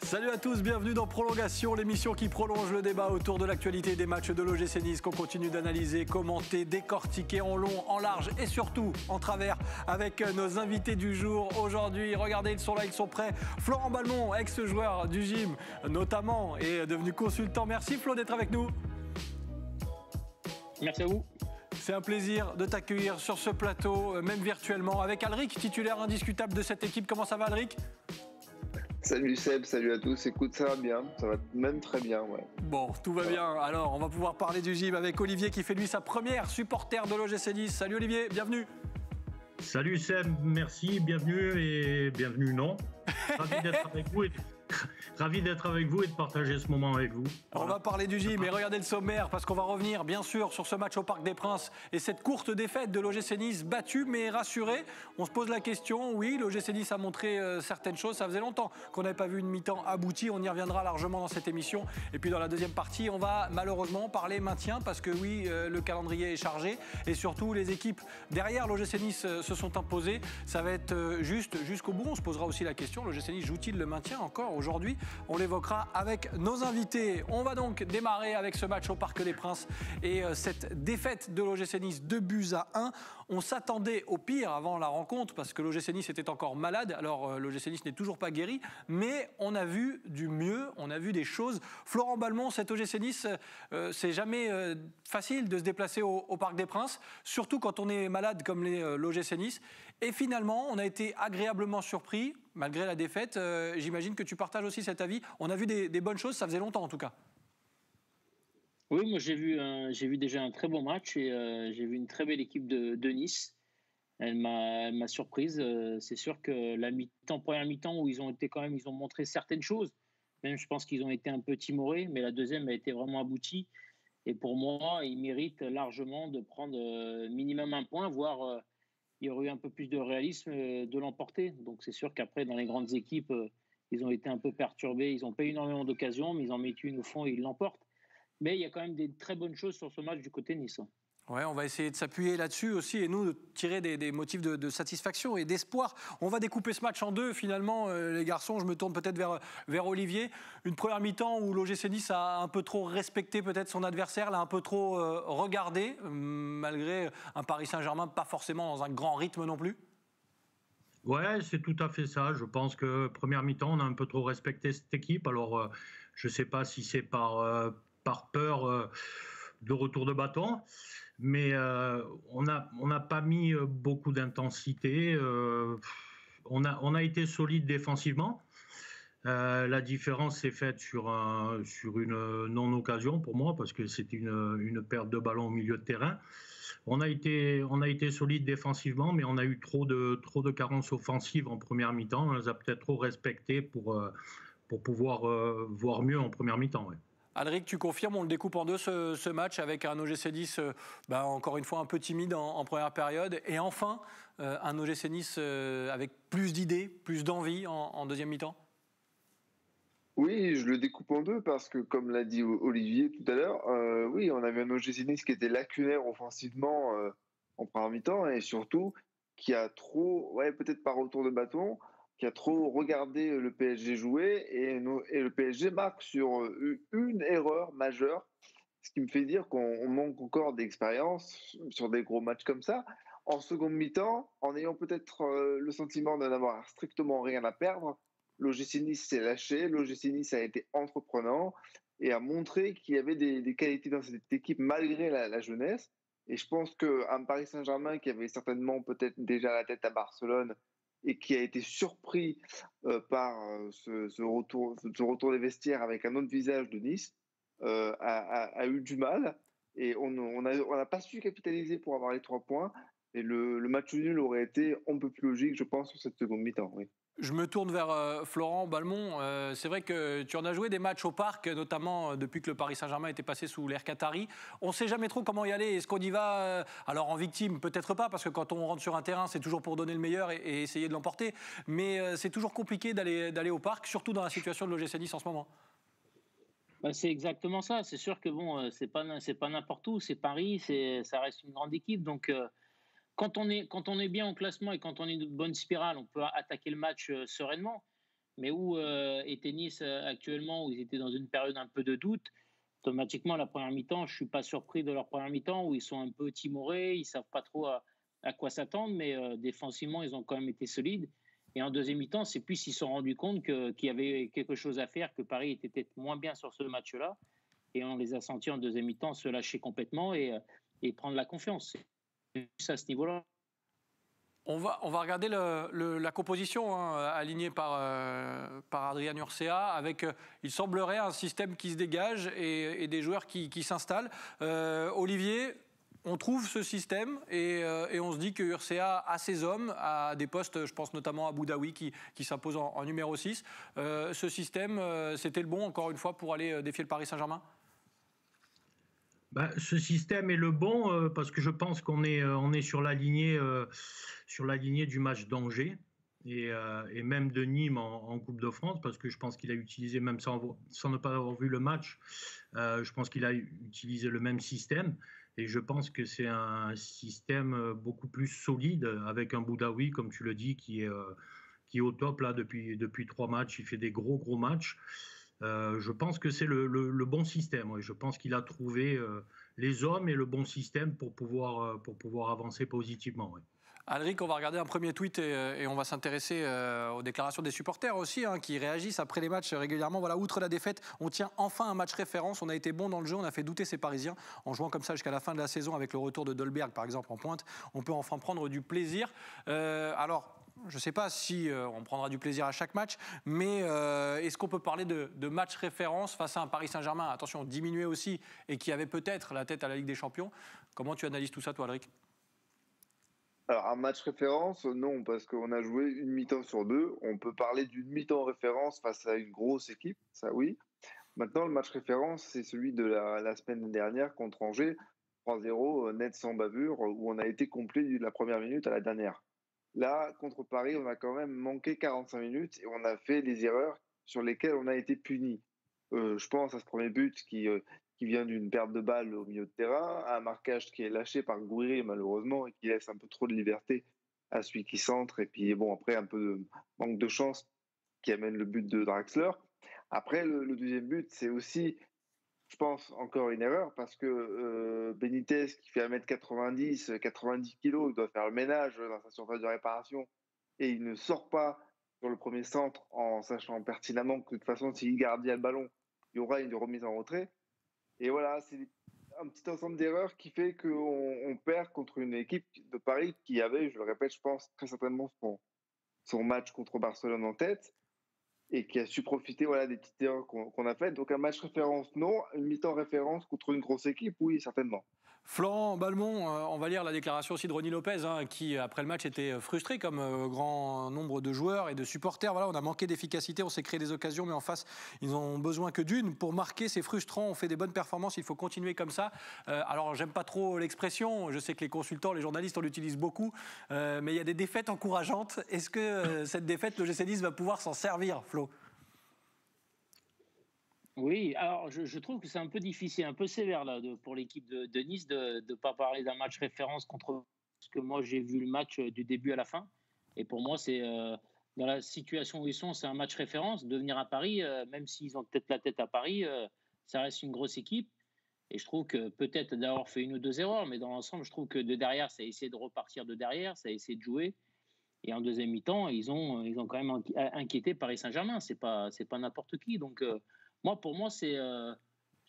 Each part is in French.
Salut à tous, bienvenue dans Prolongation, l'émission qui prolonge le débat autour de l'actualité des matchs de l'OGC Nice qu'on continue d'analyser, commenter, décortiquer en long, en large et surtout en travers avec nos invités du jour. Aujourd'hui, regardez, ils sont là, ils sont prêts. Florent Balmont, ex-joueur du gym notamment, est devenu consultant. Merci Flo d'être avec nous. Merci à vous. C'est un plaisir de t'accueillir sur ce plateau, même virtuellement, avec Alric, titulaire indiscutable de cette équipe. Comment ça va Alric ? Salut Seb, salut à tous. Écoute, ça va bien, ça va même très bien, ouais. Bon, tout va bien. Alors, on va pouvoir parler du gym avec Olivier qui fait lui sa première supporter de l'OGC Nice. Salut Olivier, bienvenue. Salut Seb, merci, bienvenue et bienvenue non. Ravi d'être avec vous et de partager ce moment avec vous. On va parler du gym et regardez le sommaire parce qu'on va revenir bien sûr sur ce match au Parc des Princes et cette courte défaite de l'OGC Nice, battue mais rassurée. On se pose la question, oui, l'OGC Nice a montré certaines choses, ça faisait longtemps qu'on n'avait pas vu une mi-temps aboutie, on y reviendra largement dans cette émission. Et puis dans la deuxième partie, on va malheureusement parler maintien parce que oui, le calendrier est chargé et surtout les équipes derrière l'OGC Nice se sont imposées. Ça va être juste jusqu'au bout. On se posera aussi la question, l'OGC Nice joue-t-il le maintien encore aujourd'hui ? On l'évoquera avec nos invités. On va donc démarrer avec ce match au Parc des Princes et cette défaite de l'OGC Nice, 2-1. On s'attendait au pire avant la rencontre parce que l'OGC Nice était encore malade. Alors l'OGC Nice n'est toujours pas guéri, mais on a vu du mieux, on a vu des choses. Florent Balmont, cet OGC Nice, c'est jamais facile de se déplacer au Parc des Princes, surtout quand on est malade comme l'OGC Nice. Et finalement, on a été agréablement surpris. Malgré la défaite, j'imagine que tu partages aussi cet avis. On a vu des bonnes choses, ça faisait longtemps en tout cas. Oui, moi j'ai vu déjà un très bon match et j'ai vu une très belle équipe de Nice. Elle m'a surprise. C'est sûr que la première mi-temps où ils ont montré certaines choses. Même je pense qu'ils ont été un peu timorés, mais la deuxième a été vraiment aboutie. Et pour moi, ils méritent largement de prendre minimum un point, voire il y aurait eu un peu plus de réalisme de l'emporter. Donc c'est sûr qu'après, dans les grandes équipes, ils ont été un peu perturbés. Ils n'ont pas eu énormément d'occasions, mais ils en mettent une au fond et ils l'emportent. Mais il y a quand même des très bonnes choses sur ce match du côté de Nice. Ouais, on va essayer de s'appuyer là-dessus aussi et nous de tirer des motifs de satisfaction et d'espoir. On va découper ce match en deux finalement, les garçons. Je me tourne peut-être vers Olivier. Une première mi-temps où l'OGC Nice a un peu trop respecté peut-être son adversaire, l'a un peu trop regardé, malgré un Paris Saint-Germain pas forcément dans un grand rythme non plus. Ouais, c'est tout à fait ça. Je pense que première mi-temps, on a un peu trop respecté cette équipe. Alors, je ne sais pas si c'est par peur de retour de bâton, mais on n'a pas mis beaucoup d'intensité. On a été solide défensivement. La différence s'est faite sur une non-occasion pour moi, parce que c'était une perte de ballon au milieu de terrain. On a été solide défensivement, mais on a eu trop de carences offensives en première mi-temps. On les a peut-être trop respectées pour pouvoir voir mieux en première mi-temps. Ouais. Alric, tu confirmes, on le découpe en deux ce match avec un OGC Nice encore une fois un peu timide en première période et enfin un OGC Nice avec plus d'idées, plus d'envie en deuxième mi-temps. Oui, je le découpe en deux parce que, comme l'a dit Olivier tout à l'heure, oui, on avait un OGC Nice qui était lacunaire offensivement en première mi-temps et surtout qui a trop, peut-être par retour de bâton, qui a trop regardé le PSG jouer et le PSG marque sur une erreur majeure, ce qui me fait dire qu'on manque encore d'expérience sur des gros matchs comme ça. En seconde mi-temps, en ayant peut-être le sentiment de n'avoir strictement rien à perdre, l'OGC Nice s'est lâché, l'OGC Nice a été entreprenant et a montré qu'il y avait des qualités dans cette équipe malgré la jeunesse. Et je pense qu'un Paris Saint-Germain qui avait certainement peut-être déjà la tête à Barcelone et qui a été surpris par ce retour des vestiaires avec un autre visage de Nice, a eu du mal. Et on n'a pas su capitaliser pour avoir les 3 points. Et le match nul aurait été un peu plus logique, je pense, sur cette seconde mi-temps. Oui. Je me tourne vers Florent Balmont. C'est vrai que tu en as joué des matchs au Parc, notamment depuis que le Paris Saint-Germain était passé sous l'ère Qatari. On ne sait jamais trop comment y aller. Est-ce qu'on y va alors en victime? Peut-être pas, parce que quand on rentre sur un terrain, c'est toujours pour donner le meilleur et essayer de l'emporter. Mais c'est toujours compliqué d'aller au Parc, surtout dans la situation de l'OGC Nice en ce moment. C'est exactement ça. C'est sûr que bon, c'est pas n'importe où. C'est Paris, ça reste une grande équipe. Donc quand on est bien au classement et quand on est une bonne spirale, on peut attaquer le match sereinement. mais où était Nice actuellement, où ils étaient dans une période un peu de doute. Automatiquement, la première mi-temps, je ne suis pas surpris de leur première mi-temps, où ils sont un peu timorés, ils ne savent pas trop à quoi s'attendre, mais défensivement, ils ont quand même été solides. Et en deuxième mi-temps, c'est plus ils se sont rendus compte qu'il y avait quelque chose à faire, que Paris était peut-être moins bien sur ce match-là. Et on les a sentis en deuxième mi-temps se lâcher complètement et prendre la confiance. C'est plus à ce niveau-là. On va regarder la composition alignée par Adrien Urcea avec, il semblerait, un système qui se dégage et des joueurs qui s'installent. Olivier, on trouve ce système et on se dit que Urcea a ses hommes à des postes, je pense notamment à Boudaoui qui s'impose en numéro 6. Ce système, c'était le bon, encore une fois, pour aller défier le Paris Saint-Germain ? Ce système est le bon parce que je pense qu'on est sur la lignée du match d'Angers et même de Nîmes en Coupe de France, parce que je pense qu'il a utilisé, même sans ne pas avoir vu le match, je pense qu'il a utilisé le même système. Et je pense que c'est un système beaucoup plus solide avec un Boudaoui, comme tu le dis, qui est au top là depuis 3 matchs. Il fait des gros matchs. Je pense que c'est le bon système. Oui. Je pense qu'il a trouvé les hommes et le bon système pour pouvoir avancer positivement. Oui. Alric, on va regarder un premier tweet et on va s'intéresser aux déclarations des supporters aussi, qui réagissent après les matchs régulièrement. Voilà, outre la défaite, on tient enfin un match référence. On a été bon dans le jeu, on a fait douter ces Parisiens en jouant comme ça jusqu'à la fin de la saison avec le retour de Dolberg, par exemple, en pointe. On peut enfin prendre du plaisir. Alors, je ne sais pas si on prendra du plaisir à chaque match, mais est-ce qu'on peut parler de match référence face à un Paris Saint-Germain, attention, diminué aussi, et qui avait peut-être la tête à la Ligue des Champions? Comment tu analyses tout ça, toi, Alric? Alors, un match référence, non, parce qu'on a joué une mi-temps sur 2. On peut parler d'une mi-temps référence face à une grosse équipe, ça oui. Maintenant, le match référence, c'est celui de la semaine dernière contre Angers, 3-0, net sans bavure, où on a été complet de la première minute à la dernière. Là, contre Paris, on a quand même manqué 45 minutes et on a fait des erreurs sur lesquelles on a été puni. Je pense à ce premier but qui vient d'une perte de balle au milieu de terrain, un marquage qui est lâché par Gouiri malheureusement et qui laisse un peu trop de liberté à celui qui centre, et puis bon, après un peu de manque de chance qui amène le but de Draxler. Après, le deuxième but, c'est aussi, je pense, encore une erreur, parce que Benitez, qui fait 1m90, 90 kg, il doit faire le ménage dans sa surface de réparation, et il ne sort pas sur le premier centre en sachant pertinemment que de toute façon, s'il gardait le ballon, il y aura une remise en retrait. Et voilà, c'est un petit ensemble d'erreurs qui fait qu'on perd contre une équipe de Paris qui avait, je le répète, je pense, très certainement son match contre Barcelone en tête et qui a su profiter des petites erreurs qu'on a faites. Donc un match référence, non. Une mi-temps référence contre une grosse équipe, oui, certainement. Florent Balmont, on va lire la déclaration aussi de Ronny Lopez, qui après le match était frustré comme grand nombre de joueurs et de supporters. Voilà, on a manqué d'efficacité, on s'est créé des occasions, mais en face, ils ont besoin que d'une. Pour marquer, c'est frustrant, on fait des bonnes performances, il faut continuer comme ça. Alors, j'aime pas trop l'expression, je sais que les consultants, les journalistes, on l'utilise beaucoup, mais il y a des défaites encourageantes. Est-ce que cette défaite, le GC Nice va pouvoir s'en servir, Flo ? Oui, alors je trouve que c'est un peu difficile, un peu sévère là, pour l'équipe de Nice de ne pas parler d'un match référence contre... Parce que moi, j'ai vu le match du début à la fin. Et pour moi, c'est dans la situation où ils sont, c'est un match référence. De venir à Paris, même s'ils ont peut-être la tête à Paris, ça reste une grosse équipe. Et je trouve que peut-être d'avoir fait une ou deux erreurs, mais dans l'ensemble, je trouve que de derrière, ça a essayé de repartir de derrière, ça a essayé de jouer. Et en deuxième mi-temps, ils ont quand même inquiété Paris Saint-Germain. C'est pas n'importe qui. Donc, pour moi, je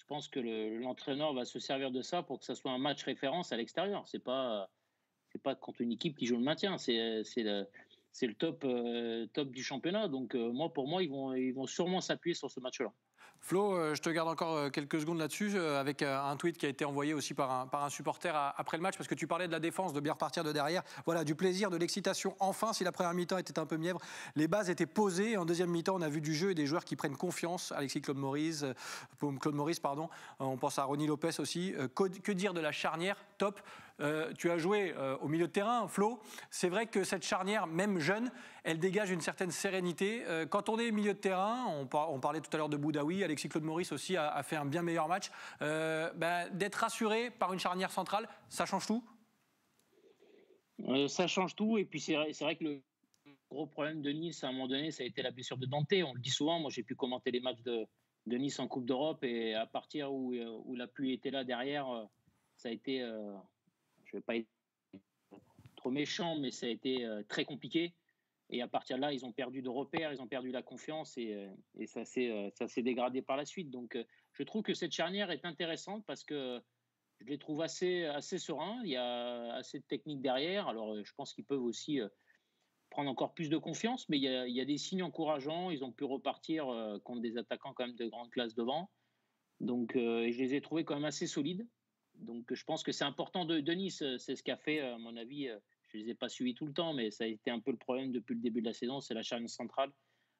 pense que l'entraîneur va se servir de ça pour que ça soit un match référence à l'extérieur. C'est pas contre une équipe qui joue le maintien. C'est le top du championnat. Donc, pour moi, ils vont sûrement s'appuyer sur ce match-là. Flo, je te garde encore quelques secondes là-dessus avec un tweet qui a été envoyé aussi par un supporter après le match, parce que tu parlais de la défense, de bien repartir de derrière. Voilà, du plaisir, de l'excitation. Enfin, si la première mi-temps était un peu mièvre, les bases étaient posées. En deuxième mi-temps, on a vu du jeu et des joueurs qui prennent confiance. Claude Maurice, on pense à Ronny Lopez aussi. Que dire de la charnière? Top. Tu as joué au milieu de terrain, Flo. C'est vrai que cette charnière, même jeune, elle dégage une certaine sérénité. Quand on est milieu de terrain, on parlait tout à l'heure de Boudaoui, Claude Maurice aussi a fait un bien meilleur match. D'être rassuré par une charnière centrale, ça change tout? Ça change tout. Et puis c'est vrai que le gros problème de Nice, à un moment donné, ça a été la blessure de Dante. On le dit souvent, moi j'ai pu commenter les matchs de Nice en Coupe d'Europe et à partir où la pluie était là derrière, ça a été, je ne vais pas être trop méchant, mais ça a été très compliqué. Et à partir de là, ils ont perdu de repères, ils ont perdu la confiance et ça s'est dégradé par la suite. Donc je trouve que cette charnière est intéressante parce que je les trouve assez sereins. Il y a assez de technique derrière. Alors je pense qu'ils peuvent aussi prendre encore plus de confiance, mais il y a des signes encourageants. Ils ont pu repartir contre des attaquants quand même de grande classe devant. Donc je les ai trouvés quand même assez solides. Donc je pense que c'est important de Nice. C'est ce qu'a fait, à mon avis, je ne les ai pas suivis tout le temps, mais ça a été un peu le problème depuis le début de la saison, c'est la charnière centrale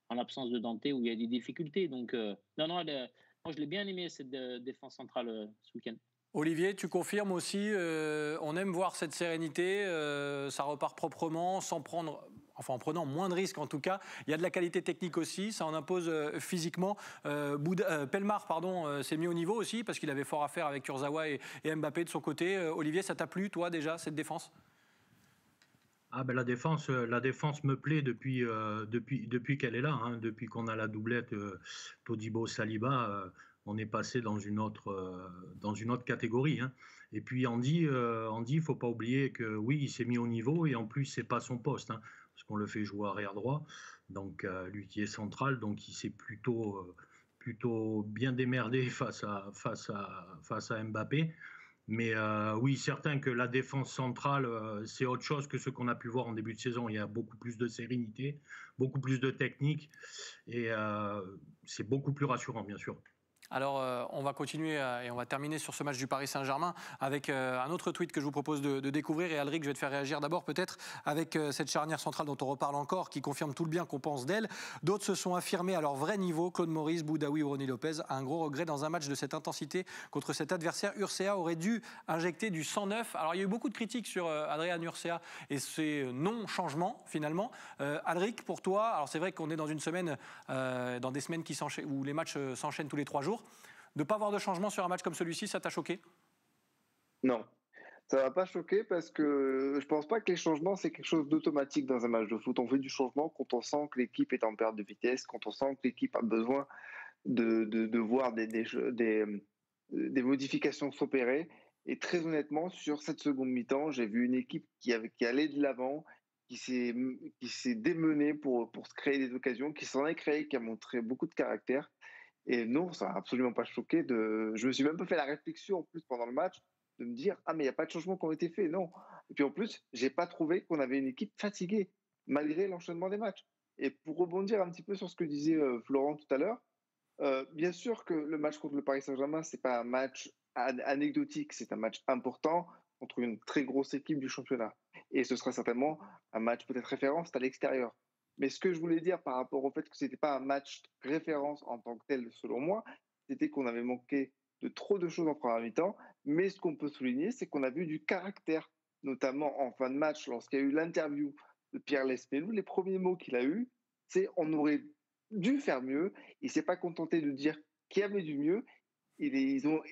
en l'absence de Dante où il y a des difficultés. Donc non, moi je l'ai bien aimé cette défense centrale ce week-end. Olivier, tu confirmes aussi, on aime voir cette sérénité, ça repart proprement, en prenant moins de risques en tout cas. Il y a de la qualité technique aussi, ça en impose physiquement. Pelmar, s'est mis au niveau aussi parce qu'il avait fort à faire avec Kurzawa et Mbappé de son côté. Olivier, ça t'a plu toi déjà cette défense ? La défense me plaît depuis qu'elle est là, hein, depuis qu'on a la doublette Todibo-Saliba. On est passé dans une autre catégorie. Hein. Et puis Andy, il ne faut pas oublier que oui, il s'est mis au niveau et en plus, ce n'est pas son poste, hein, parce qu'on le fait jouer arrière droit, donc lui qui est central, donc il s'est plutôt bien démerdé face à Mbappé. Mais oui, certain que la défense centrale, c'est autre chose que ce qu'on a pu voir en début de saison. Il y a beaucoup plus de sérénité, beaucoup plus de technique et c'est beaucoup plus rassurant, bien sûr. Alors, on va continuer et on va terminer sur ce match du Paris Saint-Germain avec un autre tweet que je vous propose de découvrir. Et Alric, je vais te faire réagir d'abord peut-être avec cette charnière centrale dont on reparle encore, qui confirme tout le bien qu'on pense d'elle. D'autres se sont affirmés à leur vrai niveau. Claude Maurice, Boudaoui ou Ronny Lopez a un gros regret dans un match de cette intensité contre cet adversaire. Urcea aurait dû injecter du sang neuf. Alors, il y a eu beaucoup de critiques sur Adrien Urcea et ses non-changements finalement. Alric, pour toi, alors c'est vrai qu'on est dans une semaine, dans des semaines où les matchs s'enchaînent tous les 3 jours. De ne pas avoir de changement sur un match comme celui-ci, ça t'a choqué ? Non, ça ne m'a pas choqué parce que je ne pense pas que les changements, c'est quelque chose d'automatique dans un match de foot. On fait du changement quand on sent que l'équipe est en perte de vitesse, quand on sent que l'équipe a besoin de voir des modifications s'opérer. Et très honnêtement, sur cette seconde mi-temps, j'ai vu une équipe qui allait de l'avant, qui s'est démenée pour se créer des occasions, qui s'en est créé, qui a montré beaucoup de caractère. Et non, ça n'a absolument pas choqué. Je me suis même pas fait la réflexion en plus pendant le match de me dire mais il n'y a pas de changements qui ont été faits. Non. Et puis en plus, j'ai pas trouvé qu'on avait une équipe fatiguée malgré l'enchaînement des matchs. Et pour rebondir un petit peu sur ce que disait Florent tout à l'heure, bien sûr que le match contre le Paris Saint-Germain, c'est pas un match anecdotique, c'est un match important contre une très grosse équipe du championnat. Et ce sera certainement un match peut-être référence à l'extérieur. Mais ce que je voulais dire par rapport au fait que ce n'était pas un match référence en tant que tel, selon moi, c'était qu'on avait manqué de trop de choses en première mi-temps. Mais ce qu'on peut souligner, c'est qu'on a vu du caractère, notamment en fin de match, lorsqu'il y a eu l'interview de Pierre Lespelou. Les premiers mots qu'il a eus, c'est « on aurait dû faire mieux ». Il ne s'est pas contenté de dire qu'il y avait du mieux. Ils ont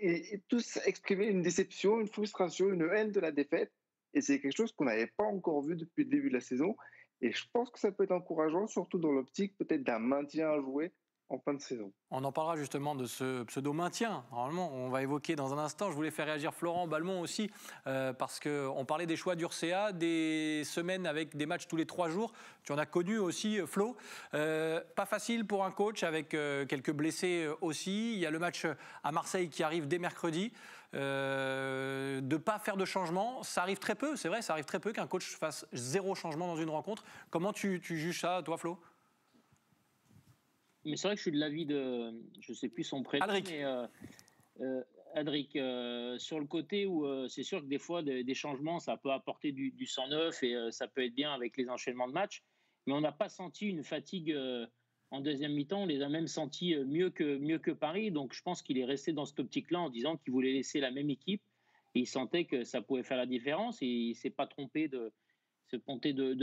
tous exprimé une déception, une frustration, une haine de la défaite. Et c'est quelque chose qu'on n'avait pas encore vu depuis le début de la saison. Et je pense que ça peut être encourageant, surtout dans l'optique peut-être d'un maintien à jouer en fin de saison. On en parlera justement de ce pseudo-maintien. Normalement, on va évoquer dans un instant. Je voulais faire réagir Florent Balmont aussi, parce qu'on parlait des choix d'Urcea, des semaines avec des matchs tous les 3 jours. Tu en as connu aussi, Flo. Pas facile pour un coach avec quelques blessés aussi. Il y a le match à Marseille qui arrive dès mercredi. De ne pas faire de changement, ça arrive très peu, c'est vrai, ça arrive très peu qu'un coach fasse 0 changement dans une rencontre. Comment tu juges ça, toi, Flo ? Mais c'est vrai que je suis de l'avis de, je ne sais plus son prénom, Alric. Mais Alric, sur le côté où c'est sûr que des fois, des changements, ça peut apporter du sang neuf et ça peut être bien avec les enchaînements de matchs, mais on n'a pas senti une fatigue en deuxième mi-temps, on les a même sentis mieux que Paris, donc je pense qu'il est resté dans cette optique-là en disant qu'il voulait laisser la même équipe et il sentait que ça pouvait faire la différence et il ne s'est pas trompé de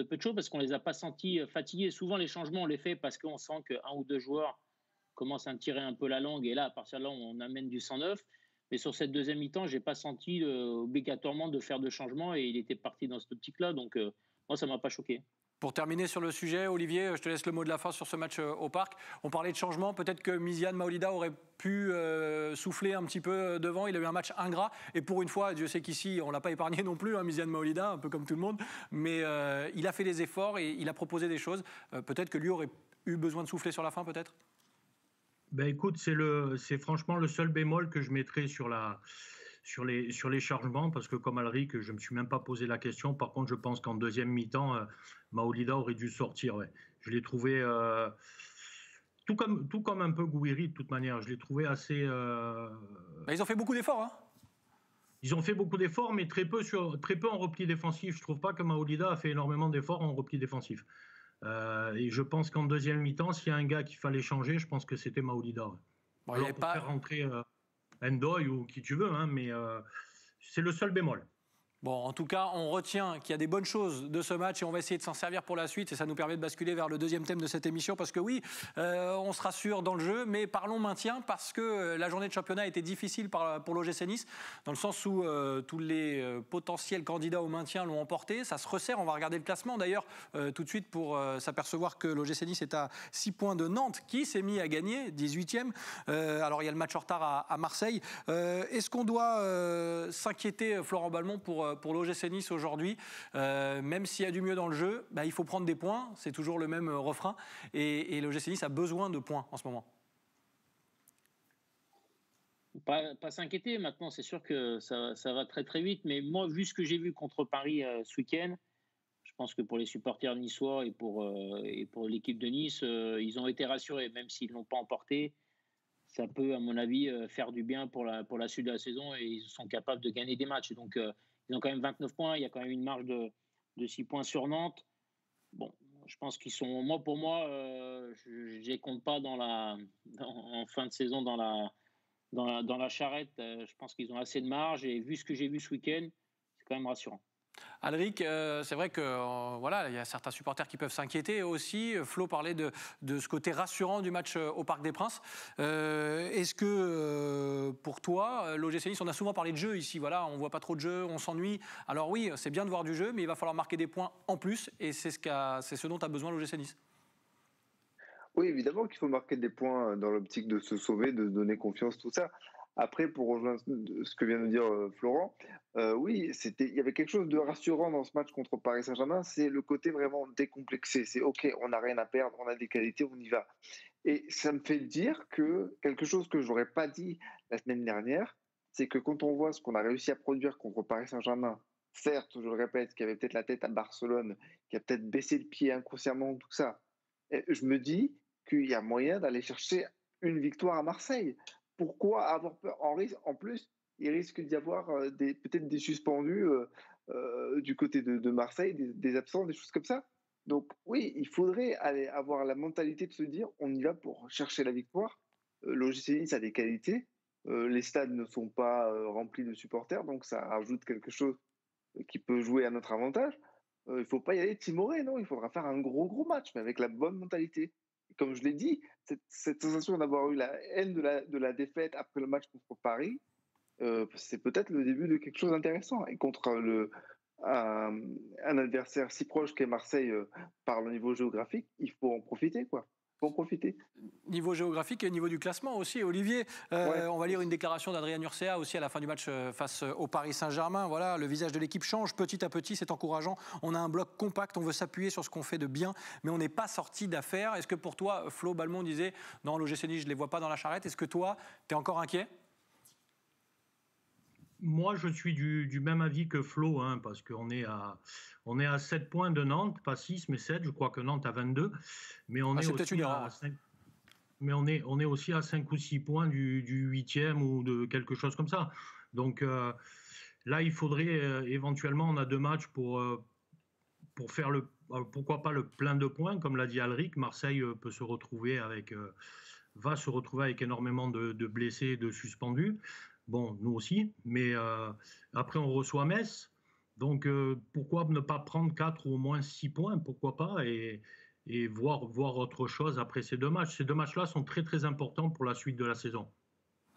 peu de choses parce qu'on ne les a pas sentis fatigués. Souvent, les changements, on les fait parce qu'on sent qu'un ou deux joueurs commencent à tirer un peu la langue et là, à partir de là, on amène du sang neuf. Mais sur cette deuxième mi-temps, je n'ai pas senti obligatoirement de faire de changements et il était parti dans cette optique-là, donc moi, ça ne m'a pas choqué. Pour terminer sur le sujet, Olivier, je te laisse le mot de la fin sur ce match au Parc. On parlait de changement, peut-être que Myziane Maolida aurait pu souffler un petit peu devant. Il a eu un match ingrat et pour une fois, Dieu sait qu'ici, on ne l'a pas épargné non plus, Myziane Maolida, un peu comme tout le monde, mais il a fait des efforts et il a proposé des choses. Peut-être que lui aurait eu besoin de souffler sur la fin, peut-être. Ben écoute, c'est franchement le seul bémol que je mettrais sur les changements, parce que comme Alric, je ne me suis même pas posé la question. Par contre, je pense qu'en deuxième mi-temps, Maolida aurait dû sortir. Ouais. Je l'ai trouvé, tout comme un peu Gouiri de toute manière, je l'ai trouvé assez... Ils ont fait beaucoup d'efforts. Hein. Ils ont fait beaucoup d'efforts, mais très peu en repli défensif. Je ne trouve pas que Maolida a fait énormément d'efforts en repli défensif. Et je pense qu'en deuxième mi-temps, s'il y a un gars qu'il fallait changer, je pense que c'était Maolida. Ouais. Bon, alors pour faire rentrer Ndoye ou qui tu veux, hein, mais c'est le seul bémol. Bon, en tout cas, on retient qu'il y a des bonnes choses de ce match et on va essayer de s'en servir pour la suite et ça nous permet de basculer vers le deuxième thème de cette émission parce que oui, on se rassure dans le jeu, mais parlons maintien parce que la journée de championnat a été difficile pour l'OGC Nice dans le sens où tous les potentiels candidats au maintien l'ont emporté. Ça se resserre, on va regarder le classement d'ailleurs tout de suite pour s'apercevoir que l'OGC Nice est à 6 points de Nantes qui s'est mis à gagner, 18e. Alors il y a le match en retard à Marseille. Est-ce qu'on doit s'inquiéter, Florent Balmont, pour l'OGC Nice aujourd'hui, même s'il y a du mieux dans le jeu, il faut prendre des points, c'est toujours le même refrain, et l'OGC Nice a besoin de points en ce moment. Pas s'inquiéter, maintenant c'est sûr que ça va très très vite, mais moi vu ce que j'ai vu contre Paris ce week-end, je pense que pour les supporters niçois et pour l'équipe de Nice, ils ont été rassurés, même s'ils ne l'ont pas emporté. Ça peut, à mon avis, faire du bien pour la suite de la saison et ils sont capables de gagner des matchs. Donc, ils ont quand même 29 points. Il y a quand même une marge de 6 points sur Nantes. Bon, je pense qu'ils sont... Pour moi, je ne les compte pas en fin de saison dans la charrette. Je pense qu'ils ont assez de marge et vu ce que j'ai vu ce week-end, c'est quand même rassurant. Alric, c'est vrai que voilà, il y a certains supporters qui peuvent s'inquiéter aussi. Flo parlait de ce côté rassurant du match au Parc des Princes. Est-ce que pour toi, l'OGC Nice, on a souvent parlé de jeu ici, voilà, on voit pas trop de jeu, on s'ennuie. Alors oui, c'est bien de voir du jeu, mais il va falloir marquer des points en plus, et c'est ce dont a besoin l'OGC Nice. Oui, évidemment qu'il faut marquer des points dans l'optique de se sauver, de donner confiance, tout ça. Après, pour rejoindre ce que vient de dire Florent, oui, il y avait quelque chose de rassurant dans ce match contre Paris Saint-Germain, c'est le côté vraiment décomplexé. C'est OK, on n'a rien à perdre, on a des qualités, on y va. Et ça me fait dire que quelque chose que je n'aurais pas dit la semaine dernière, c'est que quand on voit ce qu'on a réussi à produire contre Paris Saint-Germain, certes, je le répète, qui avait peut-être la tête à Barcelone, qui a peut-être baissé le pied inconsciemment, tout ça, et je me dis qu'il y a moyen d'aller chercher une victoire à Marseille. Pourquoi avoir peur? En plus, il risque d'y avoir peut-être des suspendus du côté de Marseille, des absents, des choses comme ça. Donc oui, il faudrait avoir la mentalité de se dire on y va pour chercher la victoire. L'OGC Nice a des qualités. Les stades ne sont pas remplis de supporters, donc ça rajoute quelque chose qui peut jouer à notre avantage. Il ne faut pas y aller timoré, non. Il faudra faire un gros match, mais avec la bonne mentalité. Comme je l'ai dit, cette sensation d'avoir eu la haine de la défaite après le match contre Paris, c'est peut-être le début de quelque chose d'intéressant. Et contre un adversaire si proche qu'est Marseille par le niveau géographique, il faut en profiter, quoi. Faut en profiter. Niveau géographique et niveau du classement aussi, Olivier, on va lire une déclaration d'Adrien Urcea aussi à la fin du match face au Paris Saint-Germain. Voilà, le visage de l'équipe change petit à petit, c'est encourageant. On a un bloc compact, on veut s'appuyer sur ce qu'on fait de bien, mais on n'est pas sorti d'affaires. Est-ce que pour toi, Flo Balmont disait, non, l'OGC Nice, je ne les vois pas dans la charrette. Est-ce que toi, tu es encore inquiet ? Moi, je suis du même avis que Flo, hein, parce qu'on est à 7 points de Nantes, pas 6, mais 7. Je crois que Nantes a 22. Mais on est aussi à 5, mais on est aussi à 5 ou 6 points du 8e ou de quelque chose comme ça. Donc là, il faudrait éventuellement, on a 2 matchs pour faire pourquoi pas le plein de points, comme l'a dit Alric. Marseille va se retrouver avec énormément de blessés et de suspendus. Bon, nous aussi, mais après on reçoit Metz, donc pourquoi ne pas prendre 4 ou au moins 6 points, pourquoi pas, et voir autre chose après ces 2 matchs. Ces 2 matchs-là sont très très importants pour la suite de la saison.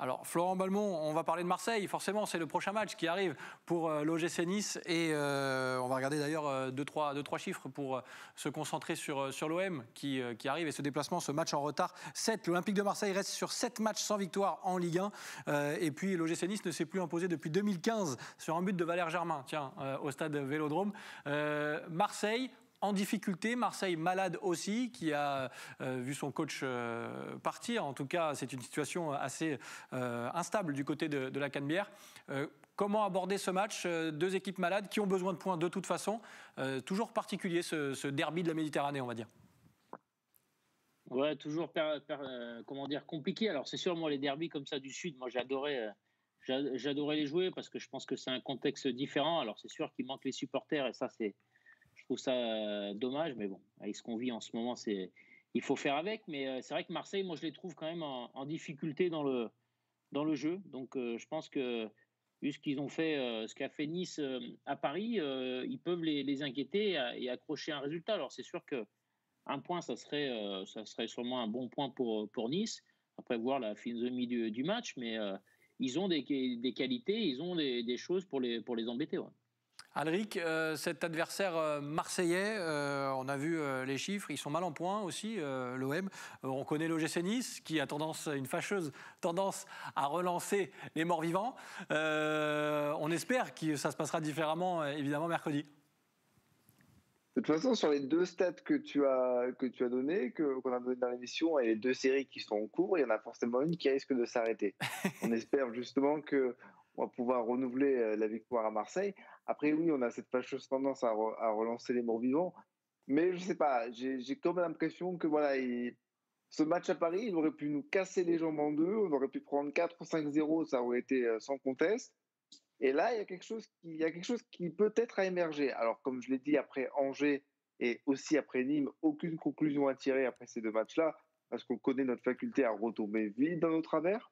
Alors, Florent Balmont, on va parler de Marseille. Forcément, c'est le prochain match qui arrive pour l'OGC Nice. Et on va regarder d'ailleurs deux, trois chiffres pour se concentrer sur l'OM qui arrive et ce déplacement, ce match en retard. 7, l'Olympique de Marseille reste sur 7 matchs sans victoire en Ligue 1. Et puis, l'OGC Nice ne s'est plus imposé depuis 2015 sur un but de Valère Germain, au stade Vélodrome. Marseille en difficulté, Marseille malade aussi, qui a vu son coach partir. En tout cas, c'est une situation assez instable du côté de la Canebière. Comment aborder ce match? Deux équipes malades qui ont besoin de points de toute façon. Toujours particulier ce derby de la Méditerranée, on va dire. Ouais, toujours compliqué. Alors c'est sûr, moi les derbys comme ça du Sud, moi j'adorais les jouer parce que je pense que c'est un contexte différent. Alors c'est sûr qu'il manque les supporters et ça je trouve ça dommage, mais bon, avec ce qu'on vit en ce moment, il faut faire avec. Mais c'est vrai que Marseille, moi, je les trouve quand même en difficulté dans le jeu. Donc, je pense que, vu ce qu'ils ont fait, ce qu'a fait Nice à Paris, ils peuvent les inquiéter et accrocher un résultat. Alors, c'est sûr qu'un point, ça serait sûrement un bon point pour Nice, après voir la philosophie du match. Mais ils ont des qualités, ils ont des choses pour les embêter. Ouais. Alric, cet adversaire marseillais, on a vu les chiffres, ils sont mal en point aussi, l'OM. On connaît l'OGC Nice qui a une fâcheuse tendance à relancer les morts-vivants. On espère que ça se passera différemment, évidemment, mercredi. De toute façon, sur les deux stats que tu as donné, qu'on a donné dans l'émission, et les deux séries qui sont en cours, il y en a forcément une qui risque de s'arrêter. On espère justement qu'on va pouvoir renouveler la victoire à Marseille. Après, oui, on a cette fâcheuse tendance à relancer les morts-vivants. Mais je ne sais pas, j'ai comme l'impression que voilà, ce match à Paris, il aurait pu nous casser les jambes en deux. On aurait pu prendre 4 ou 5-0, ça aurait été sans conteste. Et là, il y a quelque chose qui peut-être a émergé. Alors, comme je l'ai dit, après Angers et aussi après Nîmes, aucune conclusion à tirer après ces deux matchs-là, parce qu'on connaît notre faculté à retomber vite dans nos travers.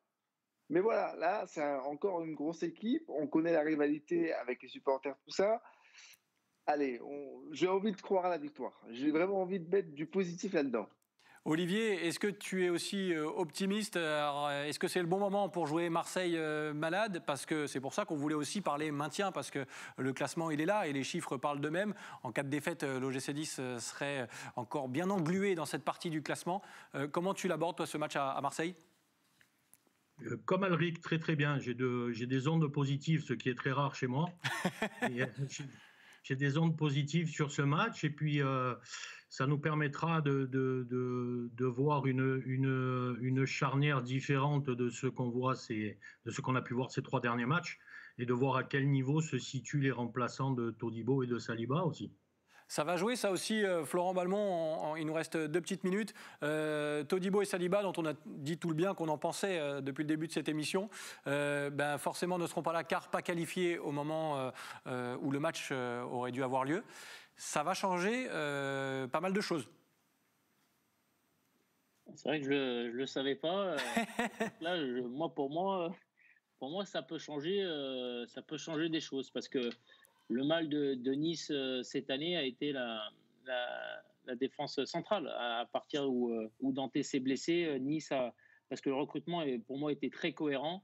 Mais voilà, là, c'est encore une grosse équipe. On connaît la rivalité avec les supporters, tout ça. Allez, j'ai envie de croire à la victoire. J'ai vraiment envie de mettre du positif là-dedans. Olivier, est-ce que tu es aussi optimiste? Alors, est-ce que c'est le bon moment pour jouer Marseille malade? Parce que c'est pour ça qu'on voulait aussi parler maintien, parce que le classement, il est là et les chiffres parlent d'eux-mêmes. En cas de défaite, l'OGC Nice serait encore bien englué dans cette partie du classement. Comment tu l'abordes, toi, ce match à Marseille? Comme Alric, très très bien. J'ai des ondes positives, ce qui est très rare chez moi. J'ai des ondes positives sur ce match et puis ça nous permettra de voir une charnière différente de ce qu'on a pu voir ces 3 derniers matchs et de voir à quel niveau se situent les remplaçants de Todibo et de Saliba aussi. Ça va jouer, ça aussi, Florent Balmont. Il nous reste 2 petites minutes. Todibo et Saliba, dont on a dit tout le bien qu'on en pensait depuis le début de cette émission, forcément ne seront pas là car pas qualifiés au moment où le match aurait dû avoir lieu. Ça va changer pas mal de choses. C'est vrai que je le savais pas. Là, pour moi, ça peut changer des choses parce que le mal de Nice cette année a été la défense centrale. À partir où Dante s'est blessé, Nice parce que le recrutement pour moi était très cohérent,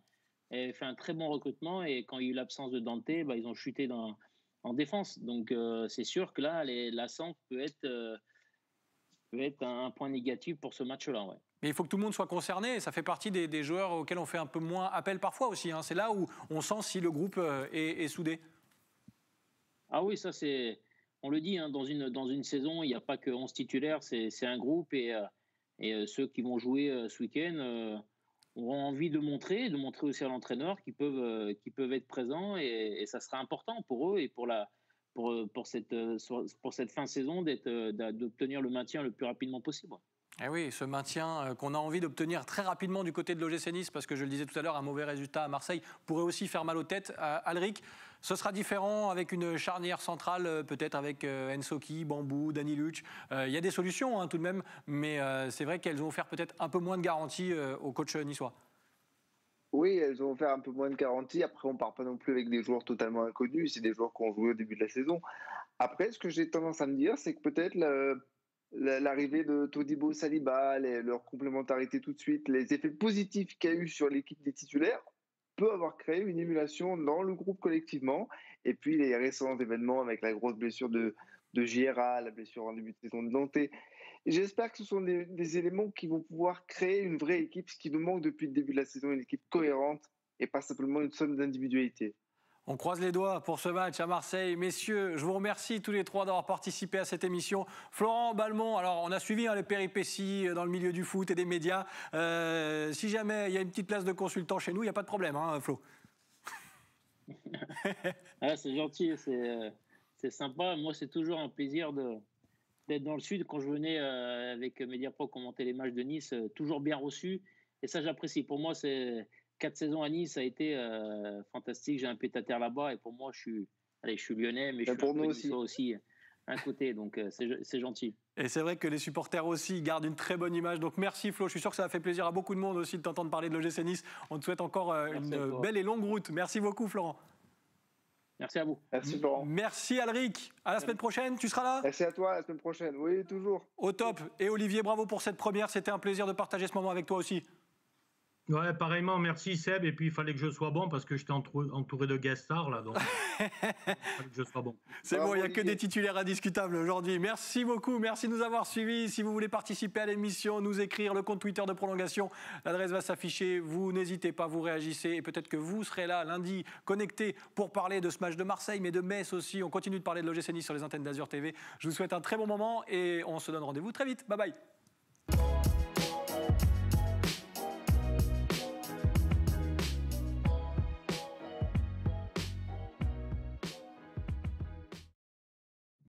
et fait un très bon recrutement, et quand il y a eu l'absence de Dante, ils ont chuté en défense. Donc c'est sûr que là, l'absence peut être un point négatif pour ce match-là. Ouais. Mais il faut que tout le monde soit concerné. Ça fait partie des joueurs auxquels on fait un peu moins appel parfois aussi. C'est là où on sent si le groupe est soudé. Ah oui, ça c'est, on le dit, dans une saison, il n'y a pas que 11 titulaires, c'est un groupe, et ceux qui vont jouer ce week-end auront envie de montrer aussi à l'entraîneur qu'ils peuvent être présents, et ça sera important pour eux et pour cette fin de saison d'obtenir le maintien le plus rapidement possible. Eh oui, ce maintien qu'on a envie d'obtenir très rapidement du côté de l'OGC Nice, parce que je le disais tout à l'heure, un mauvais résultat à Marseille pourrait aussi faire mal aux têtes. Alric, ce sera différent avec une charnière centrale, peut-être avec Nsoki, Bambou, Dani Luch. Il y a des solutions tout de même, mais c'est vrai qu'elles ont offert peut-être un peu moins de garantie au coach niçois. Oui, elles ont offert un peu moins de garantie. Après, on ne part pas non plus avec des joueurs totalement inconnus. C'est des joueurs qui ont joué au début de la saison. Après, ce que j'ai tendance à me dire, c'est que peut-être l'arrivée de Todibo Saliba, leur complémentarité tout de suite, les effets positifs qu'il y a eu sur l'équipe des titulaires, peut avoir créé une émulation dans le groupe collectivement. Et puis les récents événements avec la grosse blessure de JRA, la blessure en début de saison de Nantais. J'espère que ce sont des éléments qui vont pouvoir créer une vraie équipe, ce qui nous manque depuis le début de la saison, une équipe cohérente et pas simplement une somme d'individualité. On croise les doigts pour ce match à Marseille. Messieurs, je vous remercie tous les trois d'avoir participé à cette émission. Florent Balmont, alors on a suivi les péripéties dans le milieu du foot et des médias. Si jamais il y a une petite place de consultant chez nous, il n'y a pas de problème, hein, Flo. C'est gentil, c'est sympa. Moi, c'est toujours un plaisir d'être dans le Sud. Quand je venais avec Mediapro commenter les matchs de Nice, toujours bien reçu. Et ça, j'apprécie. Pour moi, c'est 4 saisons à Nice, ça a été fantastique. J'ai un pied-à-terre là-bas. Et pour moi, je suis lyonnais, mais je suis pour nous aussi un côté. Donc, c'est gentil. Et c'est vrai que les supporters aussi gardent une très bonne image. Donc merci Flo, je suis sûr que ça a fait plaisir à beaucoup de monde aussi de t'entendre parler de l'OGC Nice. On te souhaite encore une belle et longue route. Merci beaucoup Florent. Merci à vous. Merci Florent. Merci Alric. À la semaine prochaine, tu seras là ? Merci à toi, à la semaine prochaine. Oui, toujours. Au top. Et Olivier, bravo pour cette première. C'était un plaisir de partager ce moment avec toi aussi. Ouais, pareillement, merci Seb. Et puis il fallait que je sois bon parce que j'étais entouré de guest stars là. Donc il fallait que je sois bon. C'est bon, il n'y a que des titulaires indiscutables aujourd'hui. Merci beaucoup, merci de nous avoir suivis. Si vous voulez participer à l'émission, nous écrire le compte Twitter de Prolongation, l'adresse va s'afficher. Vous n'hésitez pas, vous réagissez. Et peut-être que vous serez là lundi connecté pour parler de ce match de Marseille, mais de Metz aussi. On continue de parler de l'OGC Nice sur les antennes d'Azur TV. Je vous souhaite un très bon moment et on se donne rendez-vous très vite. Bye bye.